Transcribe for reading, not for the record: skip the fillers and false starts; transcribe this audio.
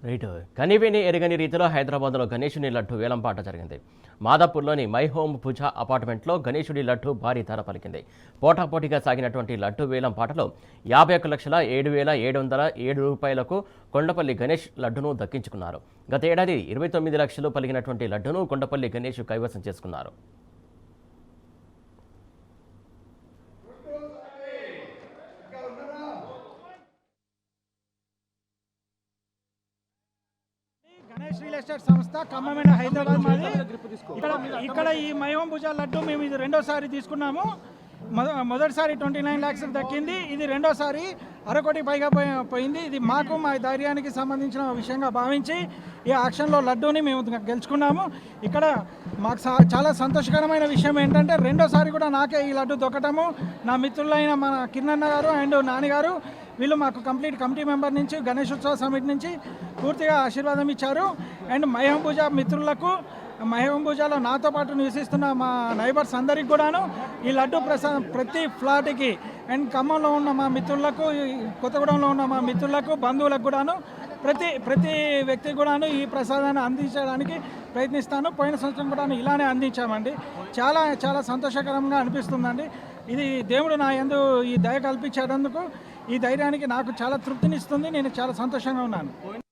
Right. కనివిని ఎరగని రీతిలో హైదరాబాద్లో గణేశుని లడ్డు వేలంపాట జరిగింది. మాదాపూర్లోని మై హోమ్ పూజ అపార్ట్మెంట్లో గణేశుడి లడ్డు భారీ ధర పలికింది. పోటాపోటీగా సాగినటువంటి లడ్డు వేలంపాటలో 51,07,707 రూపాయలకు కొండపల్లి గణేష్ లడ్డును దక్కించుకున్నారు. గత ఏడాది 29 లక్షలు పలికినటువంటి లడ్డును కొండపల్లి గణేష్ కైవసం చేసుకున్నారు. గణేష్ రియల్ ఎస్టేట్ సంస్థ ఖమ్మమైన హైదరాబాద్ మాది. ఇక్కడ ఈ మైహోమ్ భుజ లడ్డు మేము ఇది రెండోసారి తీసుకున్నాము. మొదటిసారి 29 lakhs దక్కింది. ఇది రెండోసారి 1.5 కోటి పైగా పోయింది. ఇది మాకు మా ధైర్యానికి సంబంధించిన విషయంగా భావించి ఈ ఆక్షన్లో లడ్డూని మేము గెలుచుకున్నాము. ఇక్కడ మాకు చాలా సంతోషకరమైన విషయం ఏంటంటే రెండోసారి కూడా నాకే ఈ లడ్డు దొక్కటము. నా మిత్రులైన మన కిరణ్ గారు అండ్ నాని గారు వీళ్ళు మాకు కంప్లీట్ కమిటీ మెంబర్ నుంచి గణేశోత్సవ సమితి నుంచి పూర్తిగా ఆశీర్వాదం ఇచ్చారు. అండ్ మైహోమ్ పూజ మిత్రులకు, మైహోమ్ పూజలో నాతో పాటు నివసిస్తున్న మా నైబర్స్ అందరికి కూడాను ఈ లడ్డు ప్రతి ఫ్లాట్కి అండ్ ఖమ్మంలో ఉన్న మా మిత్రులకు, కొత్తగూడెంలో ఉన్న మా మిత్రులకు, బంధువులకు కూడాను ప్రతి వ్యక్తికి కూడాను ఈ ప్రసాదాన్ని అందించడానికి ప్రయత్నిస్తాను. పోయిన సంవత్సరం కూడా ఇలానే అందించామండి. చాలా చాలా సంతోషకరంగా అనిపిస్తుందండి. ఇది దేవుడు నా యందు ఈ దయ కల్పించేటందుకు ఈ ధైర్యానికి నాకు చాలా తృప్తినిస్తుంది. నేను చాలా సంతోషంగా ఉన్నాను.